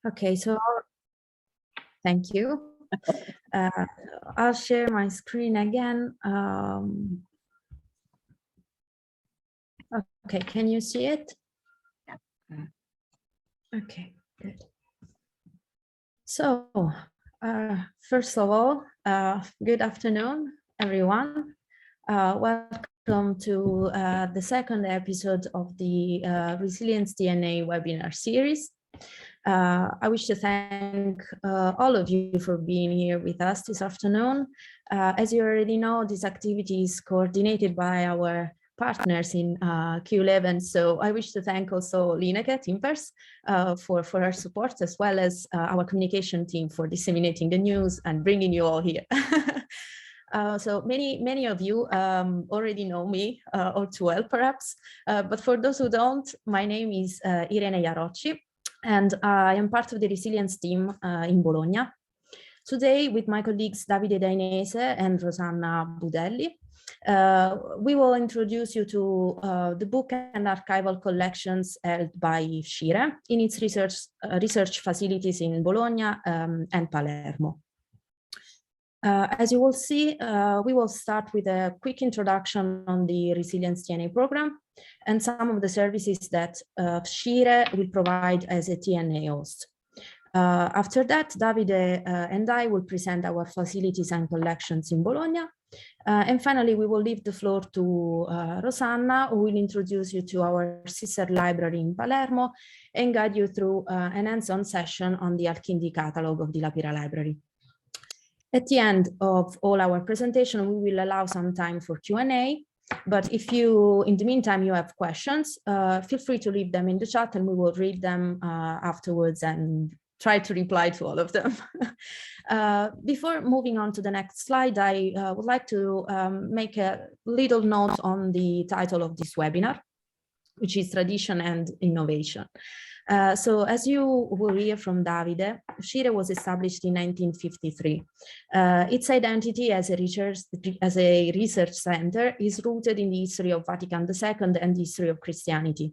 Okay, so thank you. I'll share my screen again. Okay, can you see it? Okay, good. So, first of all, good afternoon, everyone. Welcome to the second episode of the Resilience TNA webinar series. I wish to thank all of you for being here with us this afternoon. As you already know, this activity is coordinated by our partners in Q11. So I wish to thank also Lineke Timpers for her support, as well as our communication team for disseminating the news and bringing you all here. So many of you already know me all too well, perhaps. But for those who don't, my name is Irene Iarocci, and I am part of the Resilience team in Bologna. Today, with my colleagues Davide Dainese and Rosanna Budelli, we will introduce you to the book and archival collections held by FSCIRE in its research facilities in Bologna and Palermo. As you will see, we will start with a quick introduction on the Resilience TNA program and some of the services that FSCIRE will provide as a TNA host. After that, Davide and I will present our facilities and collections in Bologna. And finally, we will leave the floor to Rosanna, who will introduce you to our sister library in Palermo and guide you through an hands-on session on the AIKindi catalog of the Lapira Library. At the end of all our presentation, we will allow some time for Q&A. But if you, in the meantime, you have questions, feel free to leave them in the chat and we will read them afterwards and try to reply to all of them. Before moving on to the next slide, I would like to make a little note on the title of this webinar, which is Tradition and Innovation. So as you will hear from Davide, FSCIRE was established in 1953. Its identity as a research center is rooted in the history of Vatican II and the history of Christianity.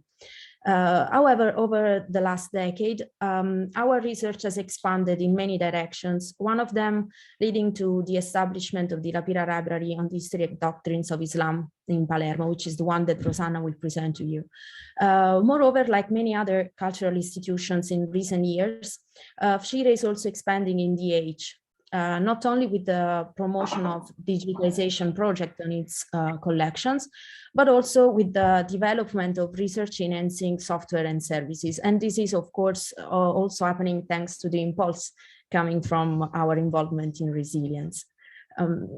However, over the last decade, our research has expanded in many directions, one of them leading to the establishment of the Lapira Library on the history of doctrines of Islam in Palermo, which is the one that Rosanna will present to you. Moreover, like many other cultural institutions in recent years, FSCIRE is also expanding in the age. Not only with the promotion of digitization project on its collections, but also with the development of research enhancing software and services. And this is, of course, also happening thanks to the impulse coming from our involvement in resilience.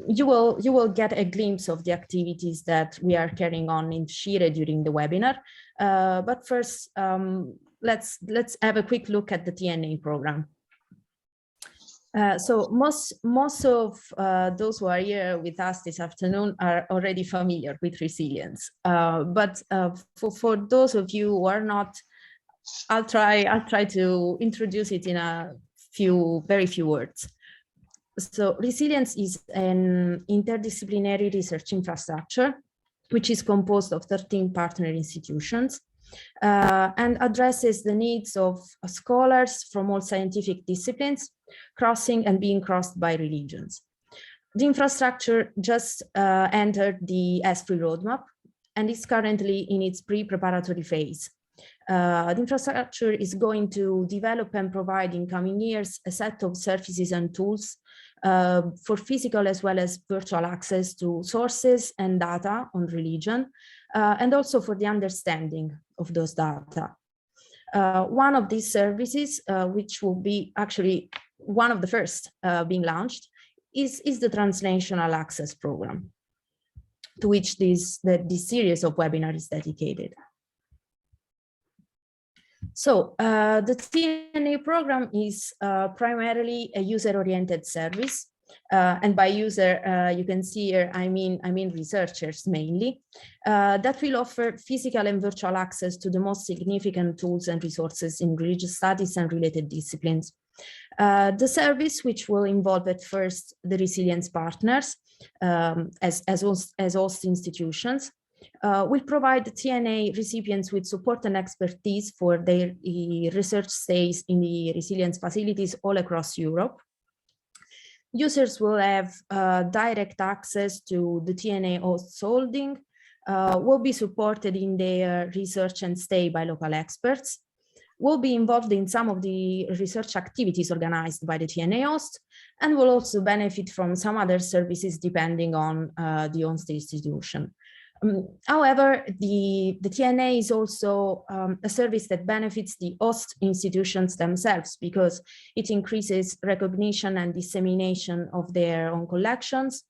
You will get a glimpse of the activities that we are carrying on in FSCIRE during the webinar. But first, let's have a quick look at the TNA program. So most of those who are here with us this afternoon are already familiar with resilience. But for those of you who are not, I'll try to introduce it in a very few words. So resilience is an interdisciplinary research infrastructure, which is composed of 13 partner institutions. And addresses the needs of scholars from all scientific disciplines, crossing and being crossed by religions. The infrastructure just entered the S3 roadmap and is currently in its pre-preparatory phase. The infrastructure is going to develop and provide in coming years a set of services and tools for physical as well as virtual access to sources and data on religion, and also for the understanding of those data. One of these services, which will be actually one of the first being launched, is the Translational Access Program, to which this series of webinars is dedicated. So the TNA program is primarily a user-oriented service. And by user, you can see here, I mean researchers mainly, that will offer physical and virtual access to the most significant tools and resources in religious studies and related disciplines. The service, which will involve at first the resilience partners as host institutions, will provide TNA recipients with support and expertise for their research stays in the resilience facilities all across Europe. Users will have direct access to the TNA hosts holding, will be supported in their research and stay by local experts, will be involved in some of the research activities organized by the TNA host, and will also benefit from some other services depending on the host institution. However, the TNA is also a service that benefits the host institutions themselves because it increases recognition and dissemination of their own collections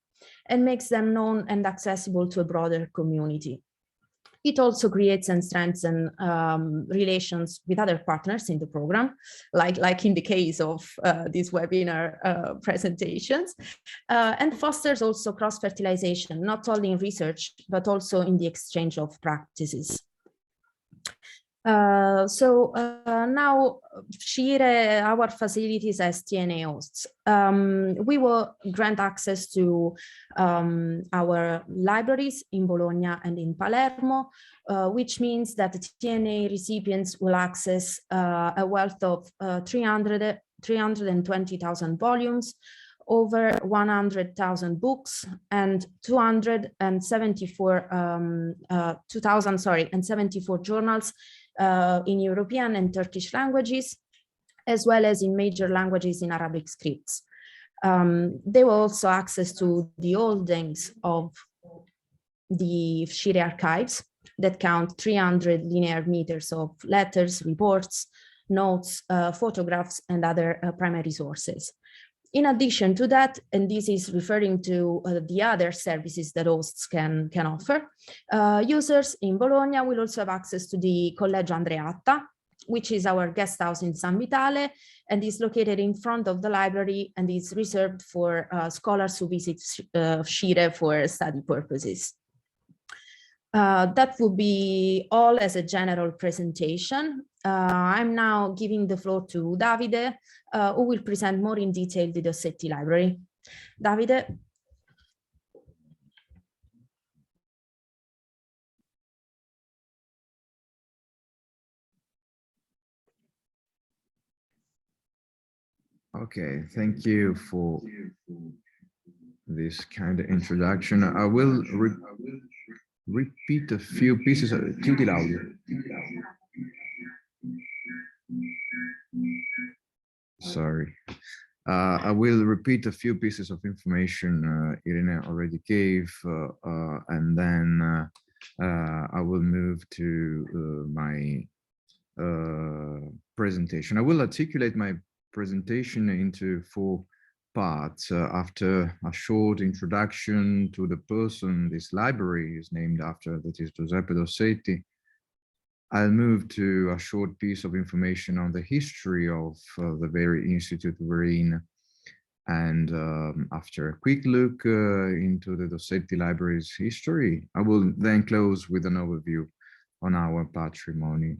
and makes them known and accessible to a broader community. It also creates and strengthens relations with other partners in the program, like in the case of this webinar presentations, and fosters also cross-fertilization, not only in research, but also in the exchange of practices. Now FSCIRE, our facilities as TNA hosts, we will grant access to our libraries in Bologna and in Palermo, which means that the TNA recipients will access a wealth of 320,000 volumes, over 100,000 books, and 274 journals in European and Turkish languages, as well as in major languages in Arabic scripts. They will also access to the holdings of the FSCIRE Archives that count 300 linear meters of letters, reports, notes, photographs, and other primary sources. In addition to that, and this is referring to the other services that hosts can offer, users in Bologna will also have access to the Collegio Andreatta, which is our guest house in San Vitale, and is located in front of the library and is reserved for scholars who visit FSCIRE for study purposes. That would be all as a general presentation. I'm now giving the floor to Davide, who will present more in detail the Dossetti library. Davide. Okay, thank you for this kind of introduction. I will repeat a few pieces. Chiudi l'audio. Sorry. I will repeat a few pieces of information Irene already gave, and then I will move to my presentation. I will articulate my presentation into 4 parts. After a short introduction to the person this library is named after, that is Giuseppe Dossetti, I'll move to a short piece of information on the history of the very institute we're in. And after a quick look into the Dossetti Library's history, I will then close with an overview on our patrimony.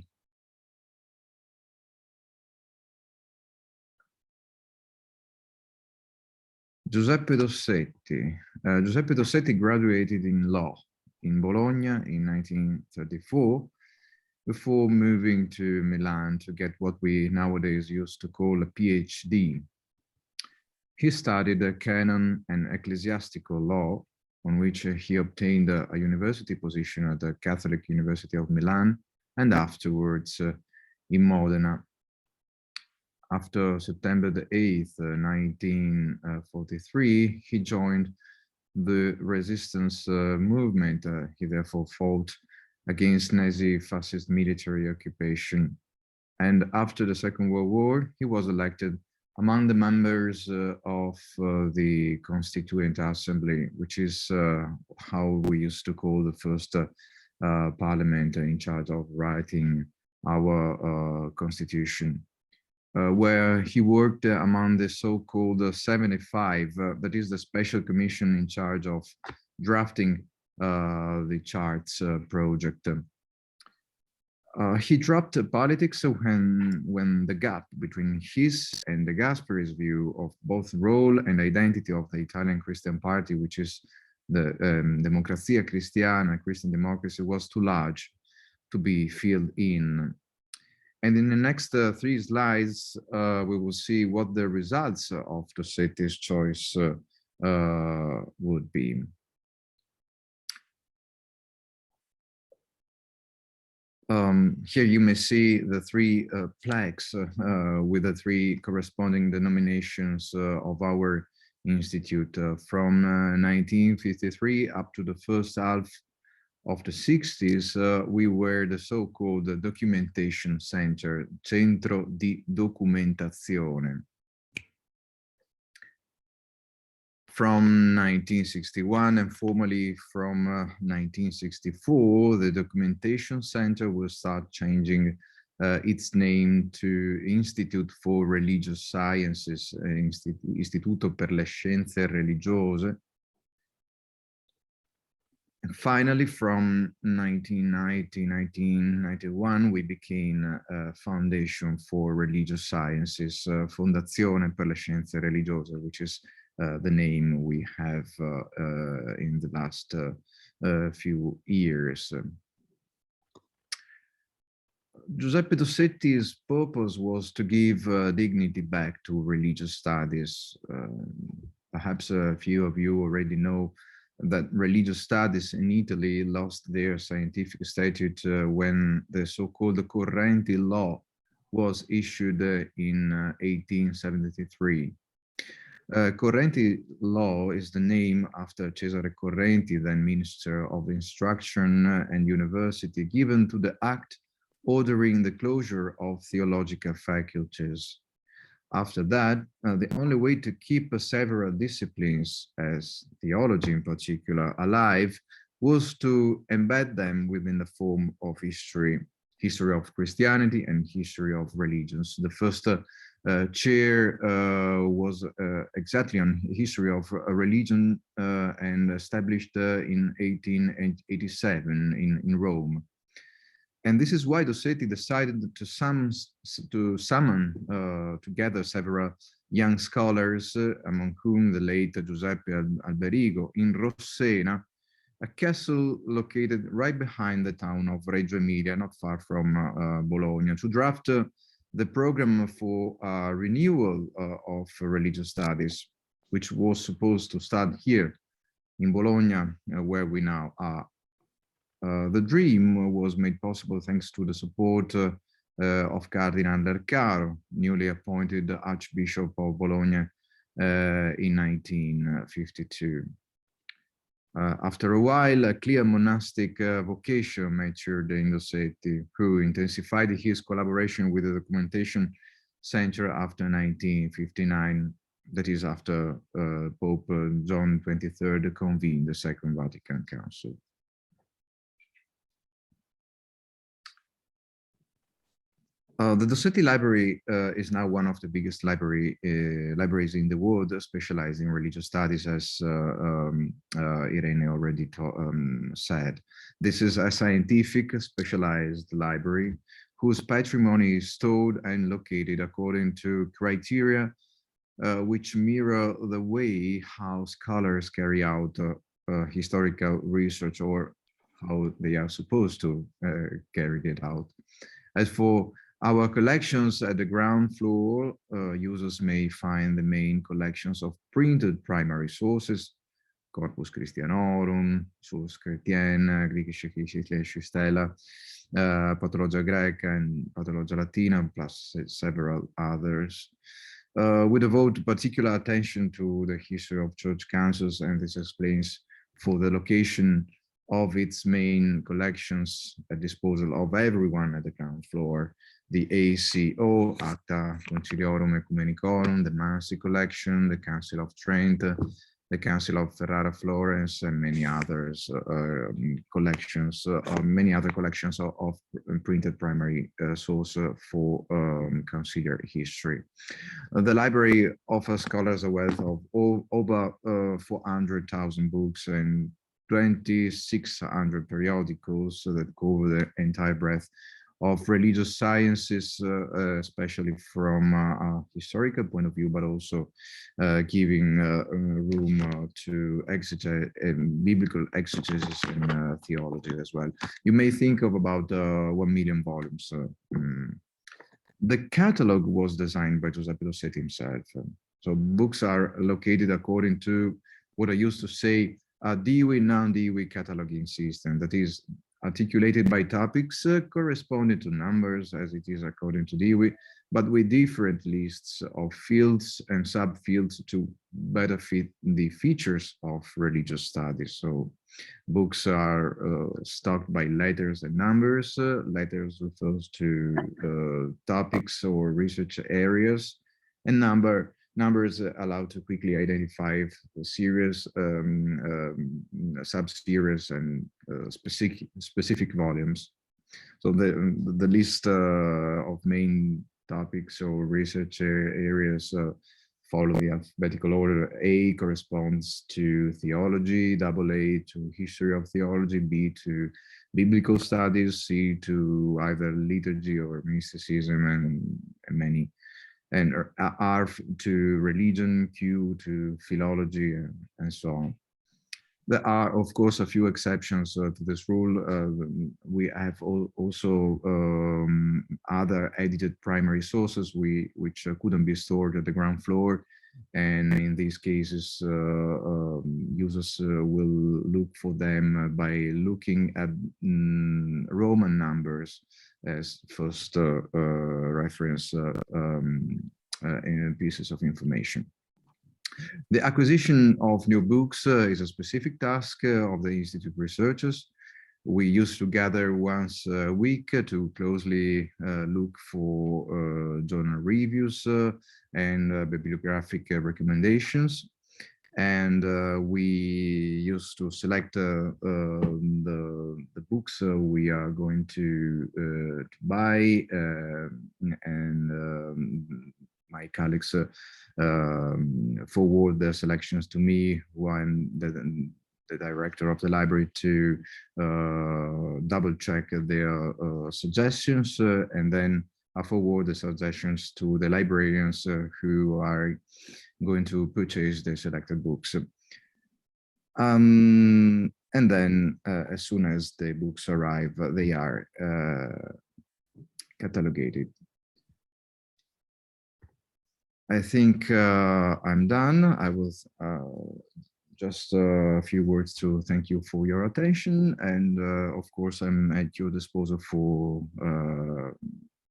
Giuseppe Dossetti. Giuseppe Dossetti graduated in law in Bologna in 1934, before moving to Milan to get what we nowadays used to call a PhD. He studied canon and ecclesiastical law, on which he obtained a university position at the Catholic University of Milan, and afterwards in Modena. After September the 8th, 1943, he joined the resistance movement. He therefore fought against Nazi fascist military occupation. And after the Second World War, he was elected among the members of the Constituent Assembly, which is how we used to call the first parliament in charge of writing our constitution, where he worked among the so-called 75, that is the special commission in charge of drafting the charts project. He dropped politics when the gap between his and de Gaspery's view of both role and identity of the Italian Christian Party, which is the Democrazia Cristiana, Christian democracy, was too large to be filled in. And in the next 3 slides, we will see what the results of Dossetti's choice would be. Here you may see the 3 plaques with the 3 corresponding denominations of our institute from 1953 up to the first half of the 60s. We were the so-called documentation center, Centro di Documentazione. From 1961 and formally from 1964, the Documentation Center will start changing its name to Institute for Religious Sciences, Istituto per le Scienze Religiose. And finally, from 1990-1991, we became a Foundation for Religious Sciences, Fondazione per le Scienze Religiose, which is the name we have in the last few years. Giuseppe Dossetti's purpose was to give dignity back to religious studies. Perhaps a few of you already know that religious studies in Italy lost their scientific status when the so-called Correnti law was issued in 1873. Correnti law is the name after Cesare Correnti, then Minister of Instruction and University, given to the act ordering the closure of theological faculties. After that, the only way to keep several disciplines, as theology in particular, alive was to embed them within the form of history of Christianity and history of religions. The first chair was exactly on history of a religion and established in 1887 in Rome. And this is why Dossetti decided to summon together several young scholars, among whom the late Giuseppe Alberigo, in Rossena, a castle located right behind the town of Reggio Emilia, not far from Bologna, to draft the program for renewal of religious studies, which was supposed to start here in Bologna, where we now are. The dream was made possible thanks to the support of Cardinal Lercaro, newly appointed Archbishop of Bologna in 1952. After a while, a clear monastic vocation matured in Dossetti, who intensified his collaboration with the Documentation Center after 1959, that is after Pope John XXIII convened the Second Vatican Council. The Dossetti Library is now one of the biggest libraries in the world, specialized in religious studies, as Irene already said. This is a scientific, specialized library whose patrimony is stored and located according to criteria which mirror the way how scholars carry out historical research, or how they are supposed to carry it out. As for our collections at the ground floor, users may find the main collections of printed primary sources, Corpus Christianorum, Source Chrétienne, Griechische Stella, Pathologia Greca and Pathologia Latina, plus several others. We devote particular attention to the history of church councils, and this explains for the location of its main collections at disposal of everyone at the ground floor. The ACO, Acta Conciliorum Ecumenicorum, the Mansi collection, the Council of Trent, the Council of Ferrara Florence, and many others collections, many other collections of printed primary source for conciliar history. The library offers scholars a wealth of over 400,000 books and 2,600 periodicals that cover the entire breadth of religious sciences, especially from a historical point of view, but also giving room to biblical exegesis and theology as well. You may think of about 1 million volumes. The catalog was designed by Giuseppe Dossetti himself. So books are located according to what I used to say, a Dewey non-Dewey cataloging system, that is articulated by topics corresponding to numbers as it is according to Dewey, but with different lists of fields and subfields to better fit the features of religious studies. So books are stocked by letters and numbers. Letters refers to topics or research areas, and numbers allow to quickly identify series, sub-series, and specific volumes. So the list of main topics or research areas follow the alphabetical order. A corresponds to theology, AA to history of theology, B to biblical studies, C to either liturgy or mysticism, and many, and R to religion, Q to philology, and so on. There are, of course, a few exceptions to this rule. We have also other edited primary sources which couldn't be stored at the ground floor. And in these cases, users will look for them by looking at Roman numbers as first reference in pieces of information. The acquisition of new books is a specific task of the Institute researchers. We used to gather once a week to closely look for journal reviews and bibliographic recommendations. And we used to select the books we are going to buy, and my colleagues forward their selections to me, when the director of the library, to double check their suggestions, and then I forward the suggestions to the librarians who are going to purchase the selected books. And then as soon as the books arrive, they are catalogated. I think I'm done. I will just a few words to thank you for your attention. And of course, I'm at your disposal for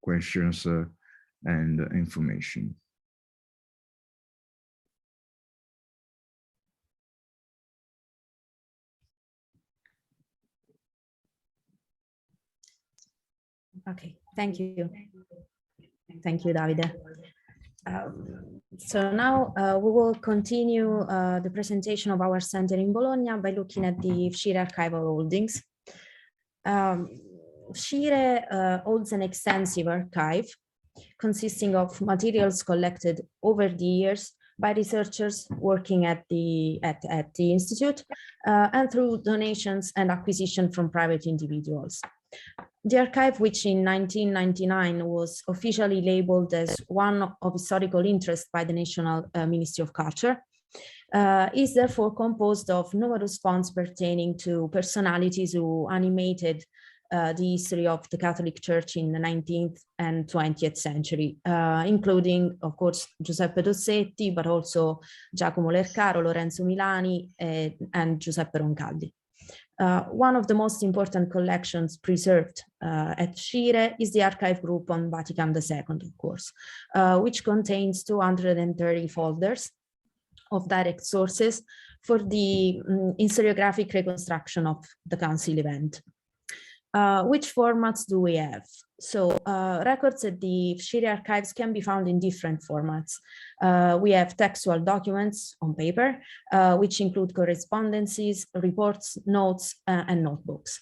questions and information. Okay, thank you. Thank you, Davide. So now we will continue the presentation of our center in Bologna by looking at the FSCIRE archival holdings. FSCIRE holds an extensive archive consisting of materials collected over the years by researchers working at the Institute and through donations and acquisition from private individuals. The archive, which in 1999 was officially labeled as one of historical interest by the National Ministry of Culture, is therefore composed of numerous funds pertaining to personalities who animated the history of the Catholic Church in the 19th and 20th century, including, of course, Giuseppe Dossetti, but also Giacomo Lercaro, Lorenzo Milani, and Giuseppe Roncaldi. One of the most important collections preserved at FSCIRE is the archive group on Vatican II, of course, which contains 230 folders of direct sources for the historiographic reconstruction of the council event. Which formats do we have? So records at the FSCIRE archives can be found in different formats. We have textual documents on paper, which include correspondences, reports, notes, and notebooks.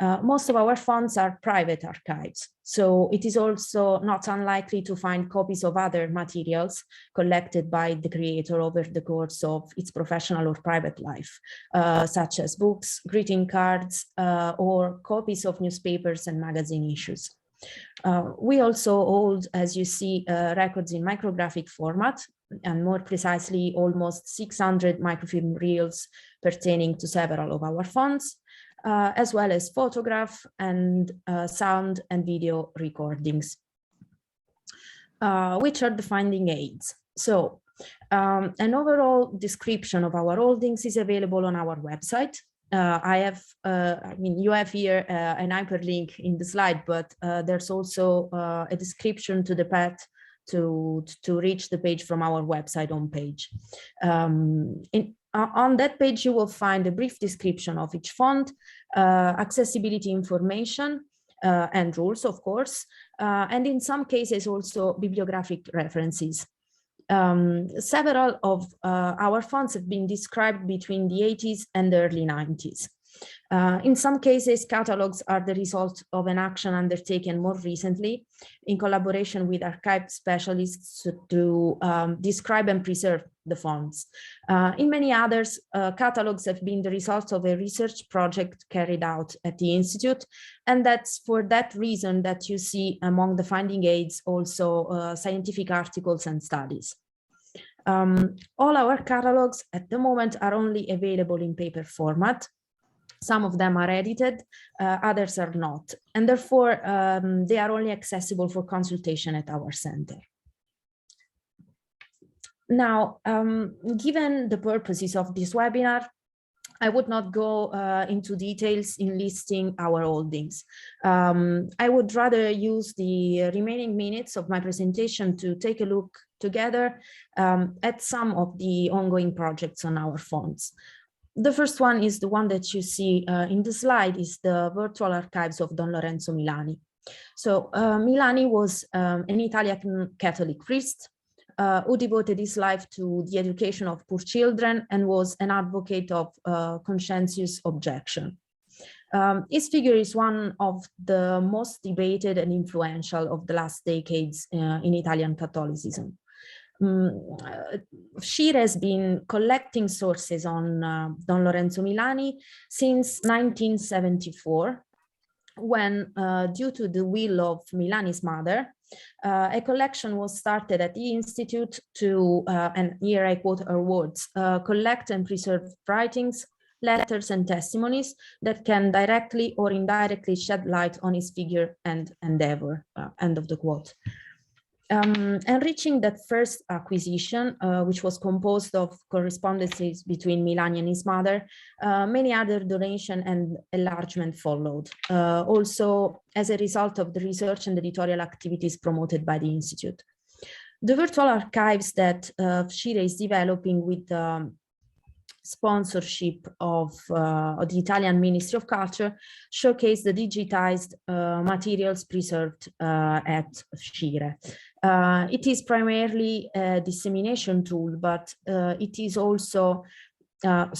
Most of our funds are private archives, so it is also not unlikely to find copies of other materials collected by the creator over the course of its professional or private life, such as books, greeting cards, or copies of newspapers and magazine issues. We also hold, as you see, records in micrographic format, and more precisely, almost 600 microfilm reels pertaining to several of our fonts, as well as photograph and sound and video recordings, which are the finding aids. So an overall description of our holdings is available on our website. You have here an hyperlink in the slide, but there's also a description to the path to reach the page from our website homepage. On that page, you will find a brief description of each font, accessibility information, and rules, of course, and in some cases also bibliographic references. Several of our fonts have been described between the 80s and the early 90s. In some cases, catalogs are the result of an action undertaken more recently in collaboration with archive specialists to describe and preserve the fonts. In many others, catalogs have been the result of a research project carried out at the Institute, and that's for that reason that you see among the finding aids also scientific articles and studies. All our catalogs at the moment are only available in paper format. Some of them are edited, others are not, and therefore they are only accessible for consultation at our center. Now, given the purposes of this webinar, I would not go into details in listing our holdings. I would rather use the remaining minutes of my presentation to take a look together at some of the ongoing projects on our fonts. The first one is the one that you see in the slide, is the virtual archives of Don Lorenzo Milani. So Milani was an Italian Catholic priest who devoted his life to the education of poor children and was an advocate of conscientious objection. His figure is one of the most debated and influential of the last decades in Italian Catholicism. FSCIRE has been collecting sources on Don Lorenzo Milani since 1974, when, due to the will of Milani's mother, a collection was started at the Institute to, and here I quote her words, collect and preserve writings, letters and testimonies that can directly or indirectly shed light on his figure and endeavor, end of the quote. Enriching that first acquisition, which was composed of correspondences between Milani and his mother, many other donation and enlargement followed, also as a result of the research and editorial activities promoted by the Institute. The virtual archives that FSCIRE is developing with the sponsorship of the Italian Ministry of Culture showcase the digitized materials preserved at FSCIRE. It is primarily a dissemination tool, but it is also, but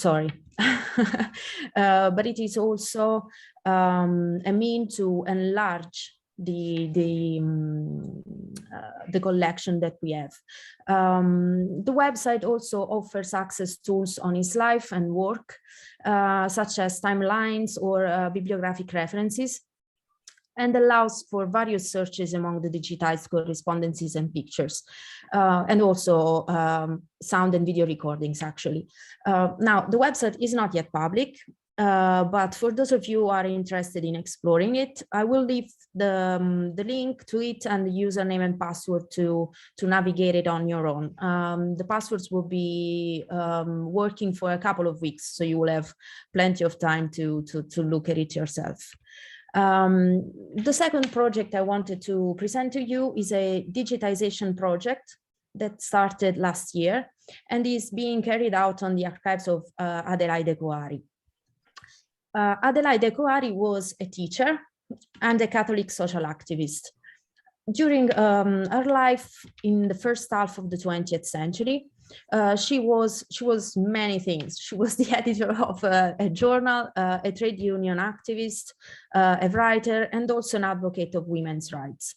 it is also a means to enlarge the collection that we have. The website also offers access tools on his life and work, such as timelines or bibliographic references, and allows for various searches among the digitized correspondences and pictures, and also sound and video recordings, actually. Now, the website is not yet public, but for those of you who are interested in exploring it, I will leave the link to it and the username and password to navigate it on your own. The passwords will be working for a couple of weeks, so you will have plenty of time to look at it yourself. The second project I wanted to present to you is a digitization project that started last year and is being carried out on the archives of Adelaide Coari. Adelaide Coari was a teacher and a Catholic social activist. During her life in the first half of the 20th century, she was many things. She was the editor of a journal, a trade union activist, a writer, and also an advocate of women's rights.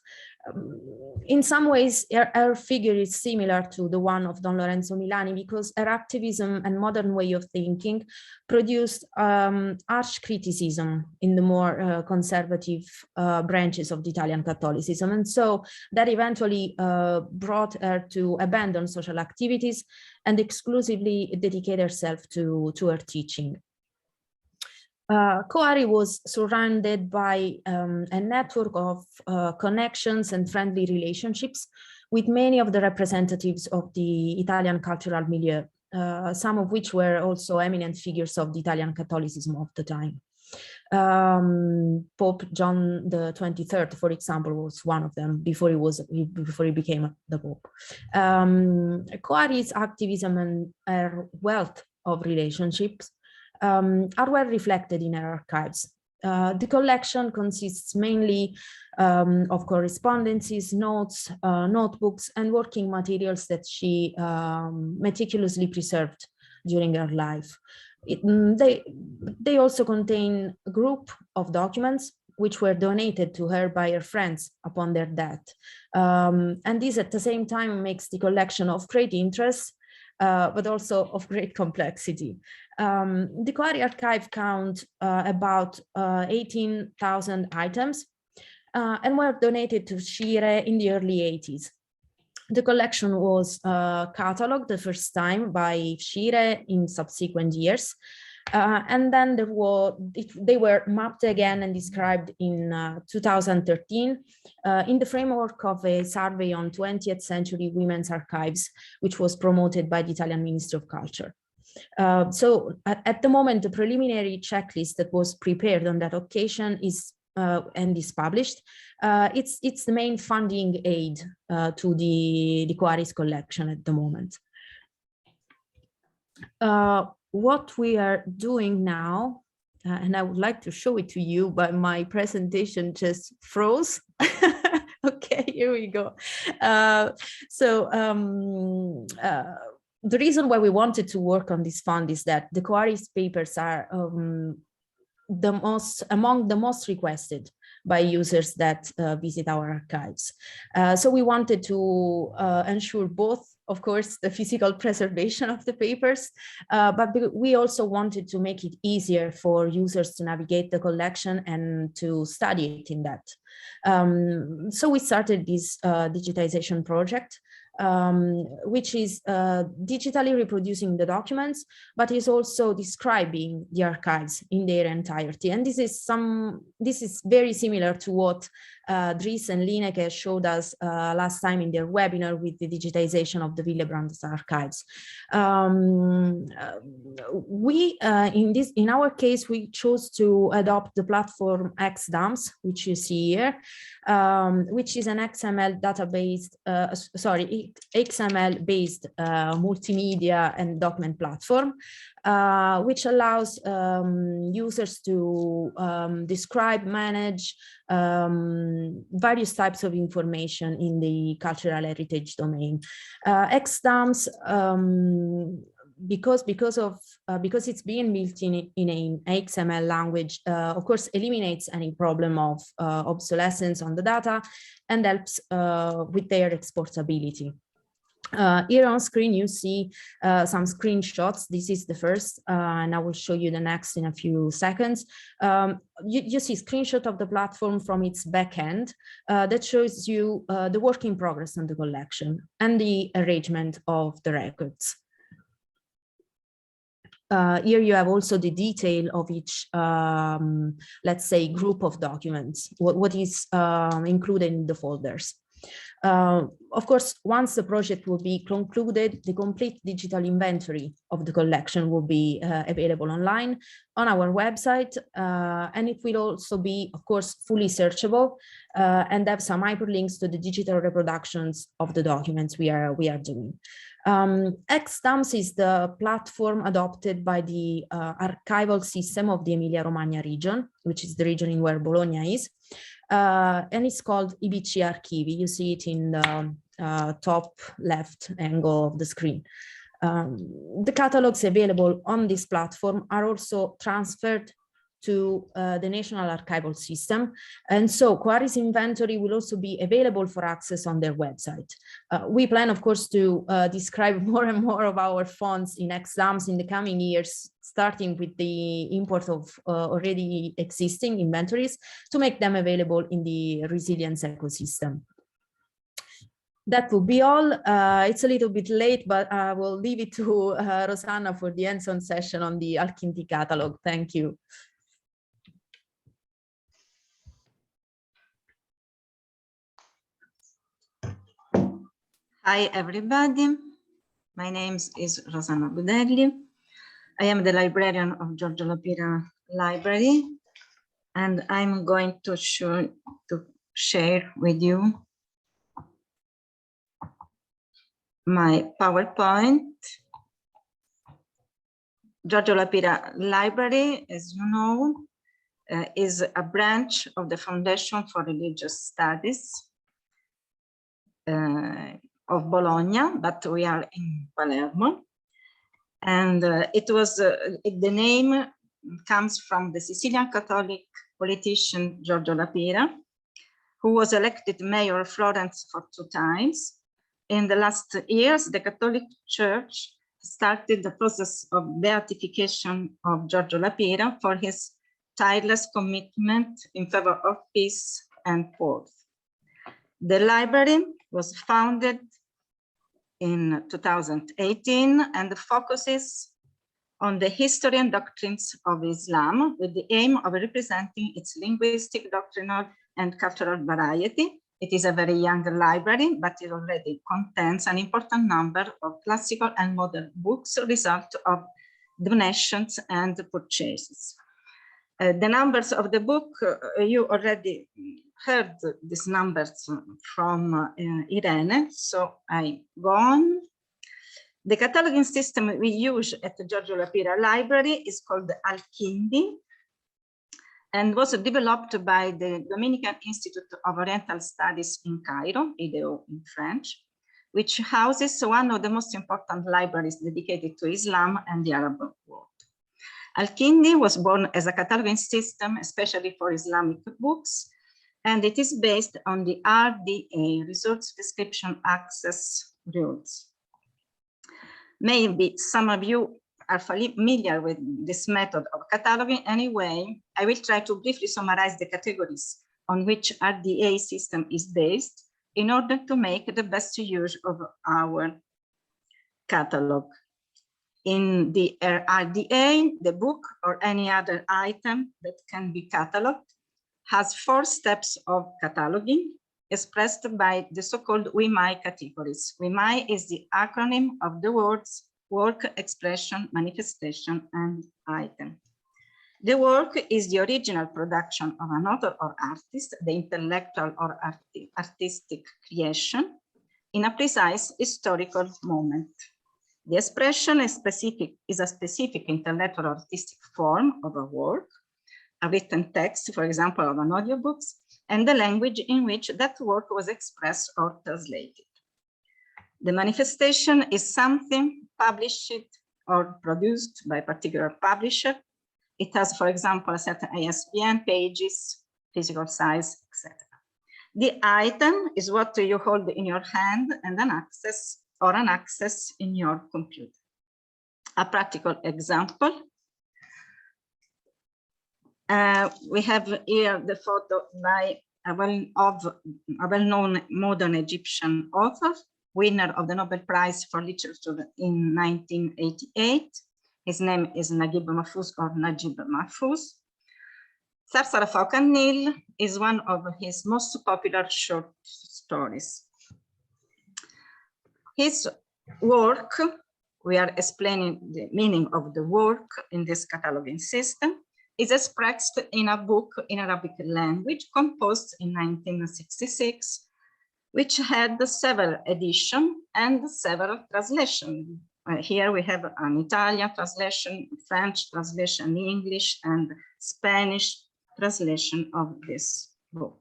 In some ways, her figure is similar to the one of Don Lorenzo Milani, because her activism and modern way of thinking produced harsh criticism in the more conservative branches of the Italian Catholicism. And so that eventually brought her to abandon social activities and exclusively dedicate herself to her teaching. Coari was surrounded by a network of connections and friendly relationships with many of the representatives of the Italian cultural milieu, some of which were also eminent figures of the Italian Catholicism of the time. Pope John the 23rd, for example, was one of them before he became the Pope. Coari's activism and her wealth of relationships are well reflected in her archives. The collection consists mainly of correspondences, notes, notebooks, and working materials that she meticulously preserved during her life. They also contain a group of documents which were donated to her by her friends upon their death. And this at the same time makes the collection of great interest, but also of great complexity. The Coari archive count about 18,000 items and were donated to FSCIRE in the early 80s. The collection was catalogued the first time by FSCIRE in subsequent years. And then they were mapped again and described in 2013 in the framework of a survey on 20th century women's archives, which was promoted by the Italian Ministry of Culture. So at the moment, the preliminary checklist that was prepared on that occasion is and is published. It's the main funding aid to the Coari's collection at the moment. What we are doing now, and I would like to show it to you, but my presentation just froze. Okay, here we go. The reason why we wanted to work on this fund is that the Coari's papers are among the most requested by users that visit our archives. So we wanted to ensure both, of course, the physical preservation of the papers, but we also wanted to make it easier for users to navigate the collection and to study it in depth. So we started this digitization project, which is digitally reproducing the documents, but is also describing the archives in their entirety. And this is very similar to what Dries and Lineke showed us last time in their webinar with the digitization of the Willebrands archives. In our case, we chose to adopt the platform XDAMS, which you see here, which is an XML database, XML-based multimedia and document platform, which allows users to describe, manage various types of information in the cultural heritage domain. XDAMS, because it's being built in an XML language, of course, eliminates any problem of obsolescence on the data and helps with their exportability. Here on screen, you see some screenshots. This is the first, and I will show you the next in a few seconds. You see a screenshot of the platform from its backend that shows you the work in progress on the collection and the arrangement of the records. Here you have also the detail of each, let's say, group of documents, what is included in the folders. Of course, once the project will be concluded, the complete digital inventory of the collection will be available online on our website, and it will also be, of course, fully searchable and have some hyperlinks to the digital reproductions of the documents we are doing. XDAMS is the platform adopted by the archival system of the Emilia-Romagna region, which is the region in where Bologna is. And it's called IBC Archivi. You see it in the top left angle of the screen. The catalogs available on this platform are also transferred to the National Archival System. And so Coari's inventory will also be available for access on their website. We plan, of course, to describe more and more of our fonts in exams in the coming years, starting with the import of already existing inventories to make them available in the Resilience ecosystem. That will be all. It's a little bit late, but I will leave it to Rosanna for the hands-on session on the AIKindi catalog. Thank you. Hi, everybody. My name is Rosanna Budelli. I am the librarian of Giorgio Lapira Library, and I'm going to share with you my PowerPoint. Giorgio Lapira Library, as you know, is a branch of the Foundation for Religious Studies of Bologna, but we are in Palermo. And the name comes from the Sicilian Catholic politician Giorgio Lapira, who was elected mayor of Florence for 2 times. In the last years, the Catholic Church started the process of beatification of Giorgio Lapira for his tireless commitment in favor of peace and warmth. The library was founded in 2018 and focuses on the history and doctrines of Islam with the aim of representing its linguistic, doctrinal, and cultural variety. It is a very young library, but it already contains an important number of classical and modern books, result of donations and purchases. The numbers of the book, you already heard these numbers from Irene, so I go on. The cataloging system we use at the Giorgio Lapira Library is called AIKindi and was developed by the Dominican Institute of Oriental Studies in Cairo, IDEO in French, which houses one of the most important libraries dedicated to Islam and the Arab world. AIKindi was born as a cataloging system, especially for Islamic books, and it is based on the RDA, Resource Description Access Rules. Maybe some of you are familiar with this method of cataloging. Anyway, I will try to briefly summarize the categories on which RDA system is based in order to make the best use of our catalog. In the RDA, the book or any other item that can be cataloged has 4 steps of cataloging expressed by the so-called WIMI categories. WIMI is the acronym of the words work, expression, manifestation, and item. The work is the original production of an author or artist, the intellectual or artistic creation in a precise historical moment. The expression is a specific intellectual or artistic form of a work, a written text, for example, of an audiobook, and the language in which that work was expressed or translated. The manifestation is something published or produced by a particular publisher. It has, for example, a certain ISBN, pages, physical size, etc. The item is what you hold in your hand and an access in your computer. A practical example. We have here the photo by a well-known modern Egyptian author, winner of the Nobel Prize for Literature in 1988. His name is Naguib Mahfouz or Najib Mahfouz. Sarsara Fauqa-Nil is one of his most popular short stories. His work, we are explaining the meaning of the work in this cataloging system, is expressed in a book in Arabic language composed in 1966, which had several editions and several translations. Here we have an Italian translation, French translation, English, and Spanish translation of this book.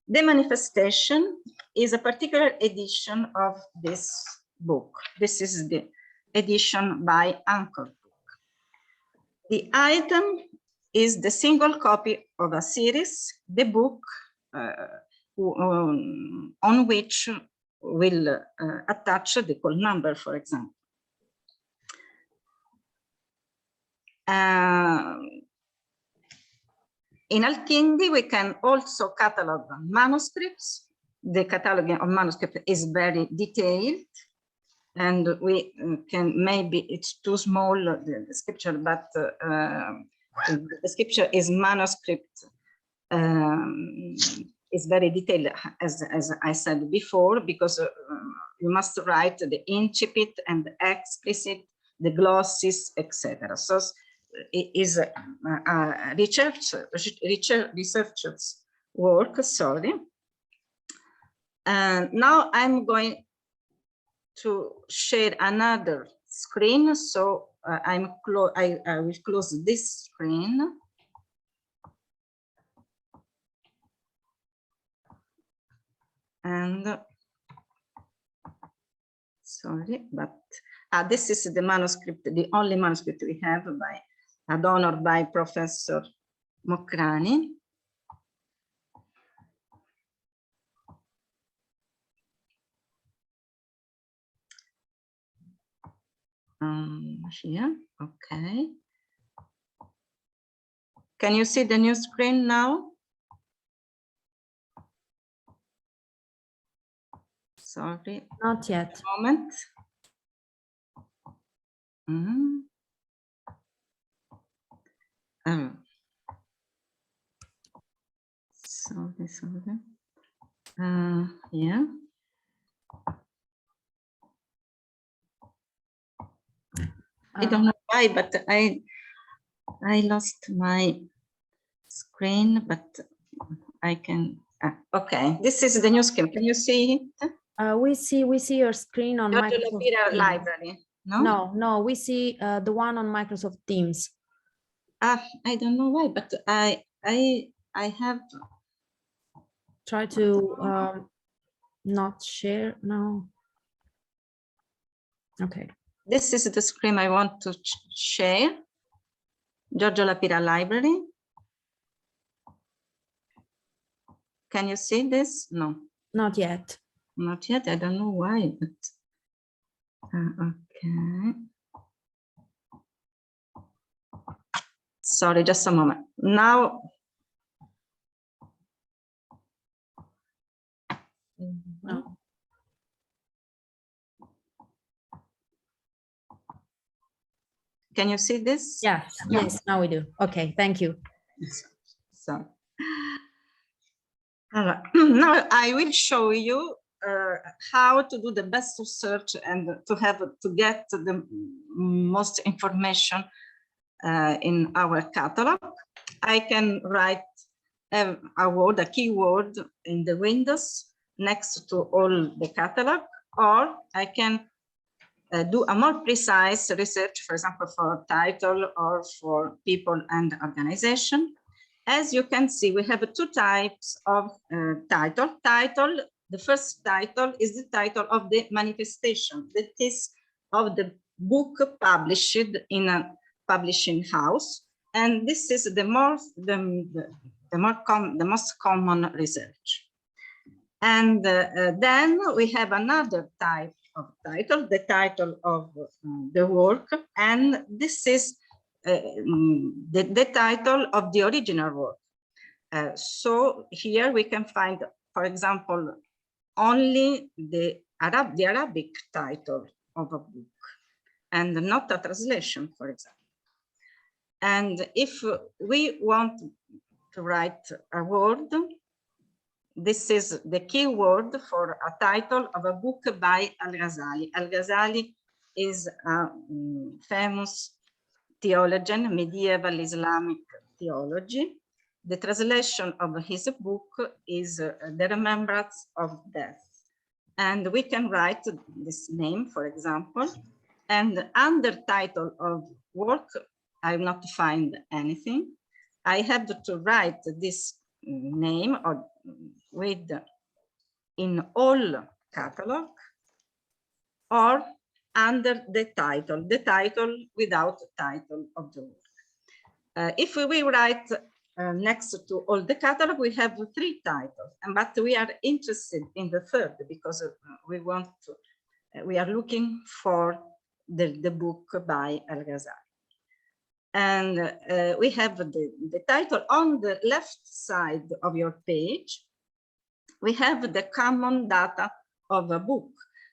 The manifestation is a particular edition of this book. This is the edition by Anchor. The item is the single copy of a series, the book on which will attach the call number, for example. In AIKindi, we can also catalog manuscripts. The cataloging of manuscripts is very detailed, and we can, maybe it's too small, the description, but the description is manuscript, is very detailed, as I said before, because you must write the incipit and the explicit, the glosses, etc. So it is a researcher's work, sorry. And now I'm going to share another screen. So I will close this screen. And sorry, but this is the manuscript, the only manuscript we have by a donor by Professor Mokrani. Here, okay. Can you see the new screen now? Sorry. Not yet. Moment. Sorry. Yeah. I don't know why, but I lost my screen, but I can. Okay, this is the new screen. Can you see it? We see your screen on Microsoft Teams. Library. No, no, we see the one on Microsoft Teams. I don't know why, but I have. Try to not share now. Okay. This is the screen I want to share. Giorgio Lapira Library. Can you see this? No. Not yet. Not yet. I don't know why, but okay. Sorry, just a moment. Now. No. Can you see this? Yes, yes, now we do. Okay, thank you. So, now I will show you how to do the best search and to get the most information in our catalog. I can write a word, a keyword in the windows next to all the catalog, or I can do a more precise research, for example, for title or for people and organization. As you can see, we have two types of title. The first title is the title of the manifestation, that is of the book published in a publishing house, and this is the most common research. And then we have another type of title, the title of the work, and this is the title of the original work. So here we can find, for example, only the Arabic title of a book, and not a translation, for example. And if we want to write a word, this is the keyword for a title of a book by Al-Ghazali. Al-Ghazali is a famous theologian, medieval Islamic theology. The translation of his book is The Remembrance of Death. And we can write this name, for example, and under title of work, I will not find anything. I have to write this name or with in all catalog or under the title without the title of the work. If we write next to all the catalog, we have 3 titles, but we are interested in the third because we want to, we are looking for the book by Al-Ghazali. And we have the title on the left side of your page. We have the common data of a book,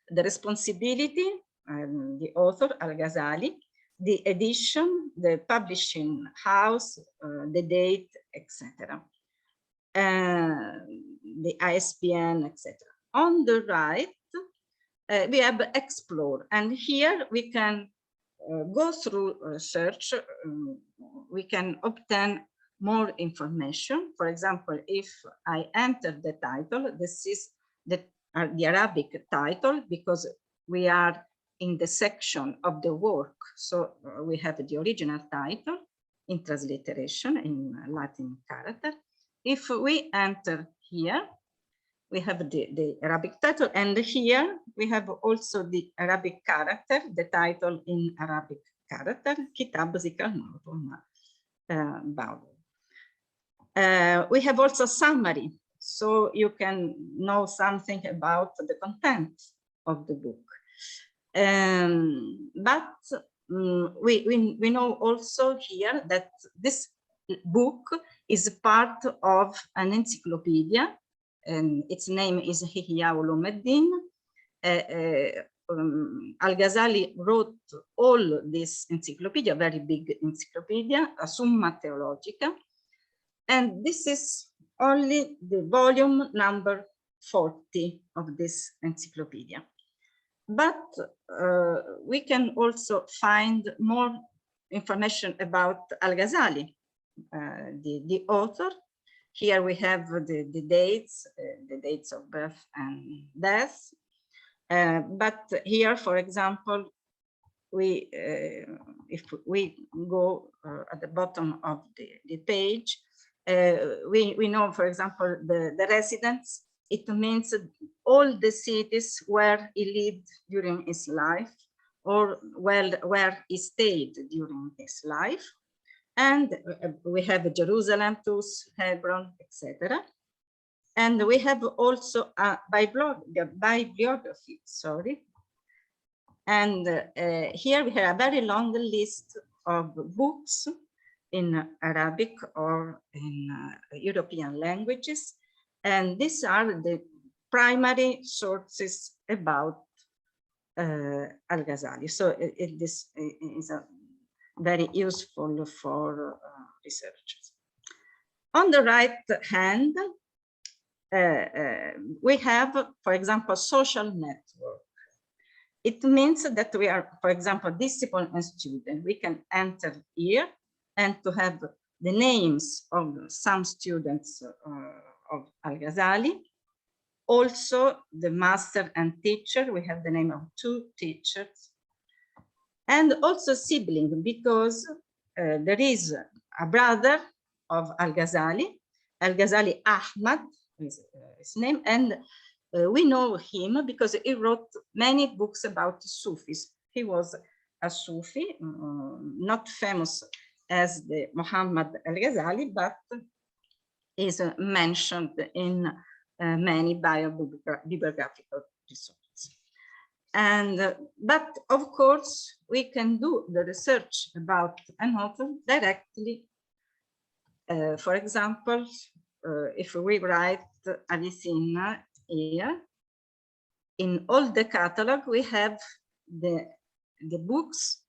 the responsibility, the author, Al-Ghazali, the edition, the publishing house, the date, etc. The ISBN, etc. On the right, we have Explore, and here we can go through search. We can obtain more information. For example, if I enter the title, this is the Arabic title because we are in the section of the work. So we have the original title in transliteration in Latin character. If we enter here, we have the Arabic title, and here we have also the Arabic character, the title in Arabic character, Kitab Zikr al-Mawdu. We have also summary, so you can know something about the content of the book. But we know also here that this book is part of an encyclopedia, and its name is Ihya Ulumuddin. Al-Ghazali wrote all this encyclopedia, very big encyclopedia, a Summa Theologica, and this is only the volume number 40 of this encyclopedia. But we can also find more information about Al-Ghazali, the author. Here we have the dates of birth and death. But here, for example, we if we go at the bottom of the page, we know, for example, the residence. It means all the cities where he lived during his life, or where he stayed during his life. And we have Jerusalem, Tus, Hebron, etc. And we have also a bibliography, sorry. And here we have a very long list of books in Arabic or in European languages. And these are the primary sources about Al-Ghazali. So this is very useful for researchers. On the right hand, we have, for example, social network. It means that we are, for example, discipline and student. We can enter here and to have the names of some students of Al-Ghazali. Also the master and teacher, we have the name of 2 teachers. And also sibling, because there is a brother of Al-Ghazali, Al-Ghazali Ahmad is his name, and we know him because he wrote many books about Sufis. He was a Sufi, not famous as the Muhammad Al-Ghazali, but is mentioned in many bibliographical resources. And but of course we can do the research about an author directly. For example, if we write Avicenna here, in all the catalog we have the books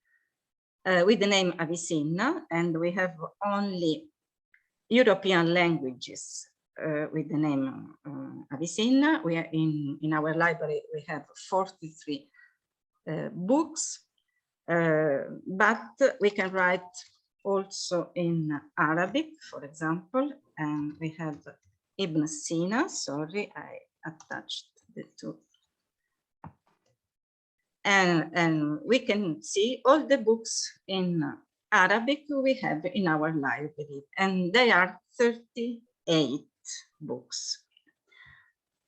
with the name Avicenna, and we have only European languages with the name Avicenna. We are in our library, we have 43 books, but we can write also in Arabic, for example, and we have Ibn Sina. Sorry, I attached the 2. And we can see all the books in Arabic we have in our library, and they are 38 books.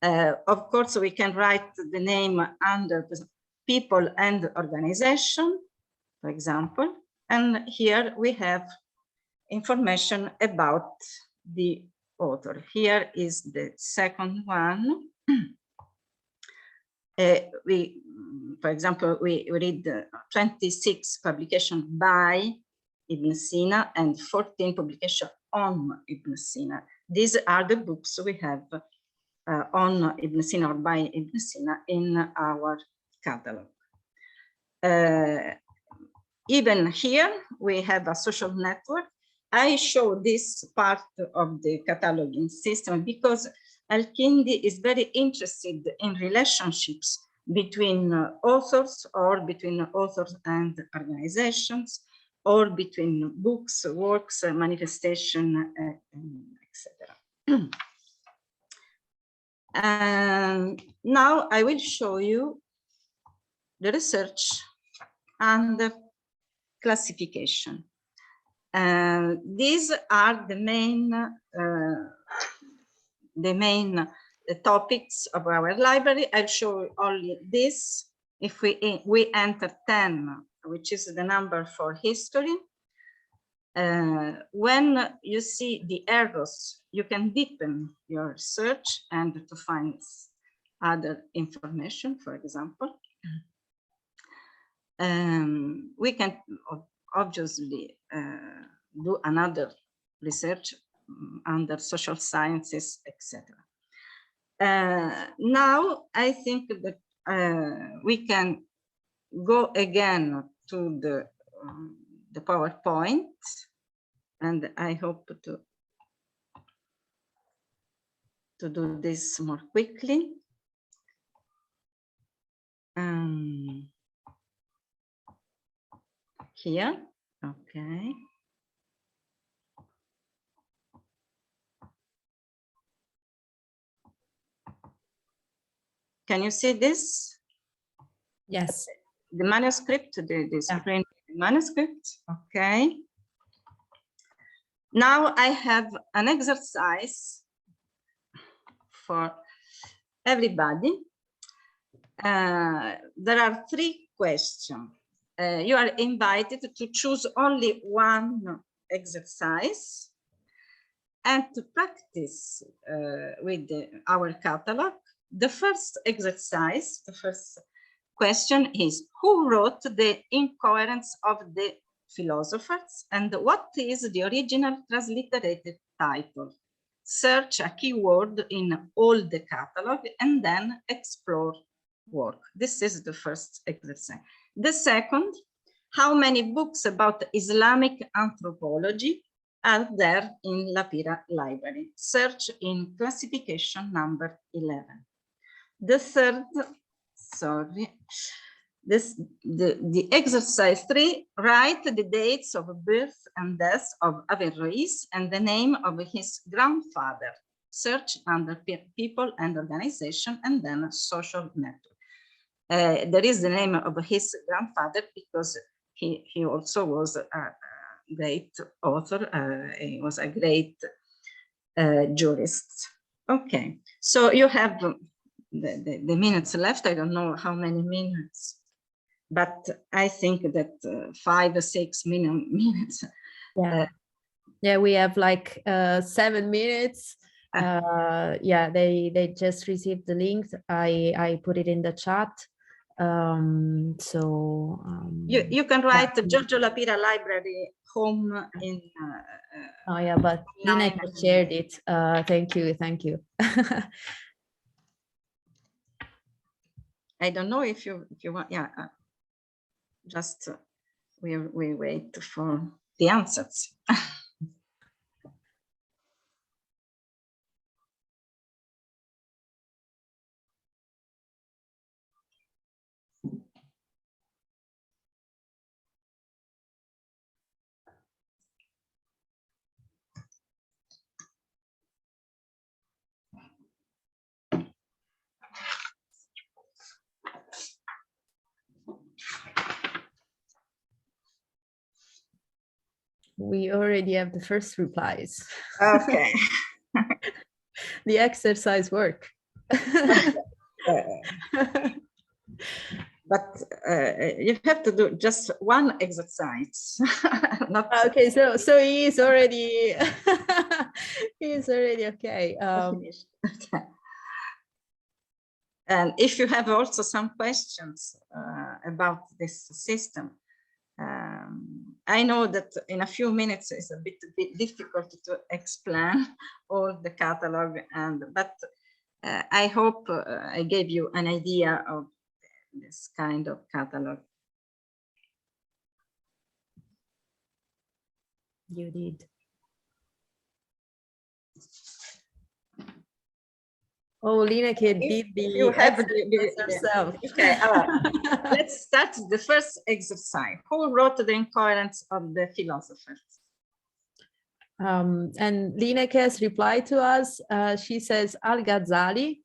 Of course, we can write the name under the people and organization, for example, and here we have information about the author. Here is the second one. For example, we read 26 publications by Ibn Sina and 14 publications on Ibn Sina. These are the books we have on Ibn Sina or by Ibn Sina in our catalog. Even here, we have a social network. I show this part of the cataloging system because AIKindi is very interested in relationships between authors or between authors and organizations or between books, works, manifestation, etc. And now I will show you the research and the classification. These are the main topics of our library. I'll show you only this. If we enter 10, which is the number for history, when you see the arrows, you can deepen your search and to find other information, for example. We can obviously do another research under social sciences, etc. Now I think that we can go again to the PowerPoint, and I hope to do this more quickly. Here, okay. Can you see this? Yes. The manuscript, the screen manuscript, okay. Now I have an exercise for everybody. There are 3 questions. You are invited to choose only one exercise and to practice with our catalog. The first exercise, the first question is, who wrote the Incoherence of the Philosophers and what is the original transliterated title? Search a keyword in all the catalog and then explore work. This is the first exercise. The second, how many books about Islamic anthropology are there in Lapira Library? Search in classification number 11. The third, sorry, the exercise 3, write the dates of birth and death of Averroes and the name of his grandfather. Search under people and organization and then social network. There is the name of his grandfather because he also was a great author. He was a great jurist. Okay, so you have the minutes left. I don't know how many minutes, but I think that 5 or 6 minutes. Yeah, yeah, we have like 7 minutes. Yeah, they just received the link. I put it in the chat. You can write the Giorgio Lapira Library home in. Oh yeah, but Lina shared it. Thank you. I don't know if you want. Yeah, just we wait for the answers. We already have the first replies. Okay. The exercise work. but you have to do just one exercise. Not Okay, so he is already he is already okay. finished. Okay. And if you have also some questions about this system, I know that in a few minutes it's a bit difficult to explain all the catalog, but I hope I gave you an idea of this kind of catalog. You did. Oh, Lineke did You the have exercise herself. Okay, let's start the first exercise. Who wrote the incoherence of the philosophers? And Lineke's reply to us, she says Al-Ghazali,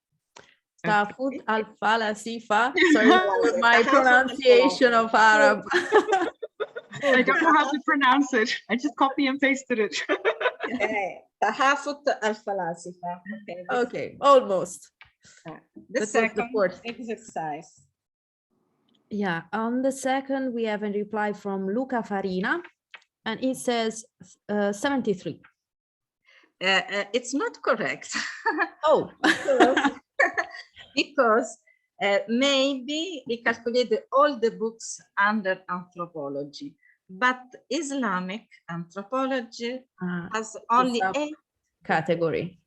Tafut al-Falasifa. Sorry for my pronunciation of Arab. I don't know how to pronounce it. I just copy and pasted it. Tahafut al-Falasifa. Okay, almost. The second exercise. Yeah, on the second, we have a reply from Luca Farina, and it says 73. It's not correct. Oh, because maybe we calculated all the books under anthropology, but Islamic anthropology has only 8 category.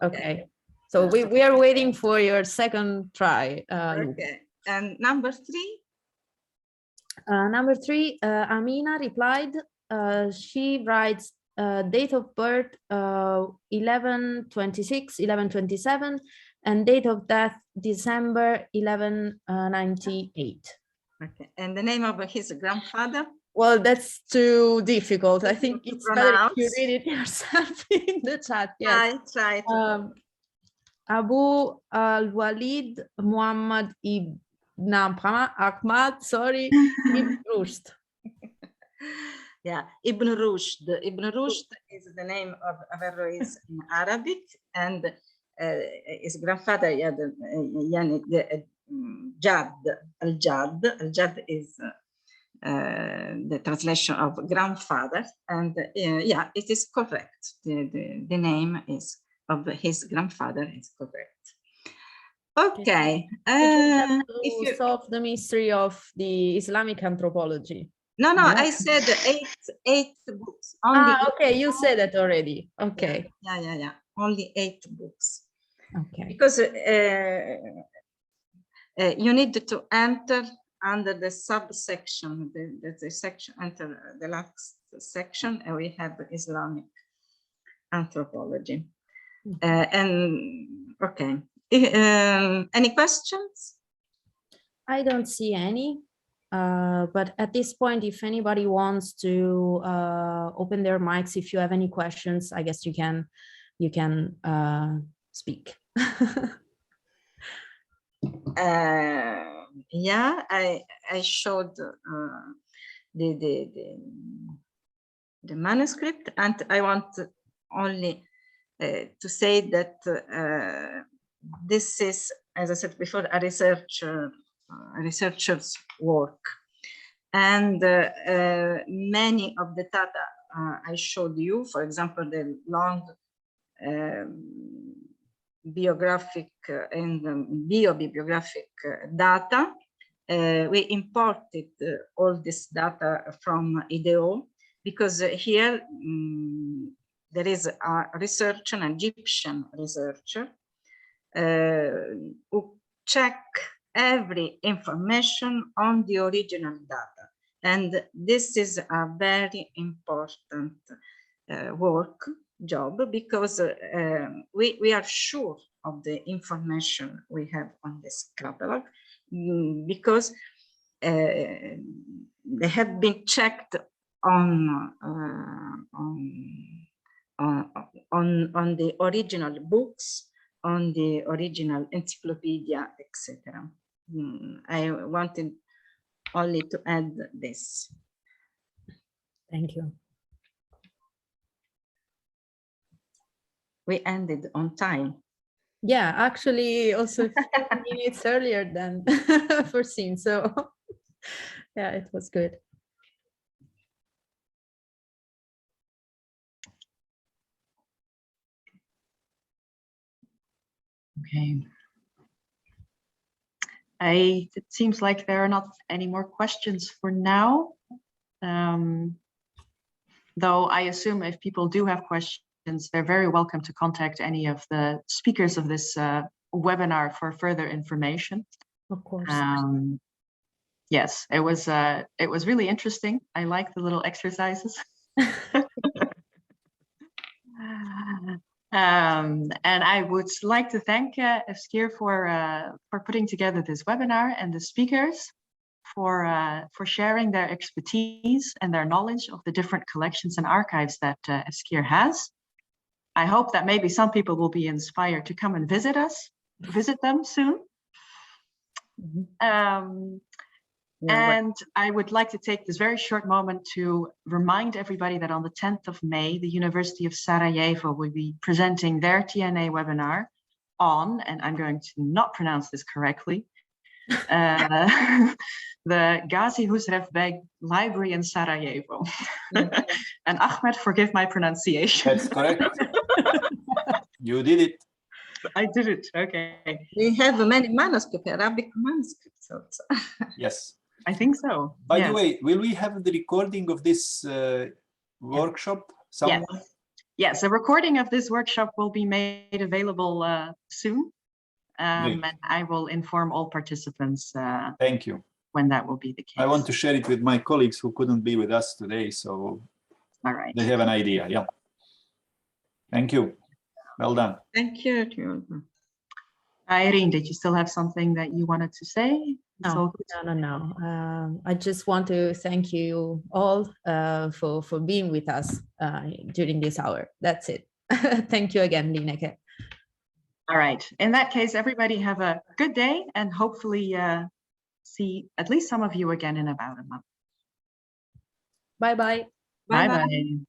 Okay. So we are waiting for your second try. Okay. And number 3? Number 3, Amina replied. She writes date of birth 11/26, 11/27, and date of death December 1198. Okay. And the name of his grandfather? Well, that's too difficult. I think it's better if you read it yourself in the chat. Yes. Try to. Abu al-Walid Muhammad ibn Ahmad, sorry, Ibn Rushd. Yeah, Ibn Rushd. Ibn Rushd is the name of Averroes in Arabic, and his grandfather, Jad. Al-Jad. Al-Jad is the translation of grandfather, and yeah, it is correct. The name is of his grandfather is correct. Okay. If you solve the mystery of the Islamic anthropology. No, I said eight books. Only okay, you said that already. Okay. Yeah. Only 8 books. Okay. Because you need to enter under the subsection, the section, enter the last section, and we have Islamic anthropology. And okay, any questions? I don't see any, but at this point, if anybody wants to open their mics, if you have any questions, I guess you can speak. Yeah, I showed the manuscript, and I want only to say that this is, as I said before, a researcher's work, and many of the data I showed you, for example, the long biographic and biobibliographic data, we imported all this data from IDEO, because here there is a researcher, an Egyptian researcher, who check every information on the original data. And this is a very important job, because we are sure of the information we have on this catalog, because they have been checked on the original books, on the original encyclopedia, etc. I wanted only to add this. Thank you. We ended on time. Yeah, actually also 15 minutes earlier than foreseen. So yeah, it was good. Okay. It seems like there are not any more questions for now. Though I assume if people do have questions, they're very welcome to contact any of the speakers of this webinar for further information. Of course. Yes, it was really interesting. I like the little exercises. And I would like to thank FSCIRE for putting together this webinar, and the speakers for sharing their expertise and their knowledge of the different collections and archives that FSCIRE has. I hope that maybe some people will be inspired to come and visit them soon. And I would like to take this very short moment to remind everybody that on the 10th of May, the University of Sarajevo will be presenting their TNA webinar on, and I'm going to not pronounce this correctly, the Ghazi Husrev Beg Library in Sarajevo. And Ahmed, forgive my pronunciation. That's correct. You did it. I did it, okay. We have many manuscripts, Arabic manuscripts also. Yes. I think so. By yes. the way, will we have the recording of this workshop somewhere? Yes. Yes, a recording of this workshop will be made available soon. And I will inform all participants Thank you. when that will be the case. I want to share it with my colleagues who couldn't be with us today, so all right. They have an idea. Yeah. Thank you. Well done. Thank you. Irene, did you still have something that you wanted to say? No. I just want to thank you all for being with us during this hour. That's it. Thank you again, Lineke. All right. In that case, everybody have a good day, and hopefully see at least some of you again in about a month. Bye-bye. Bye-bye. Bye-bye.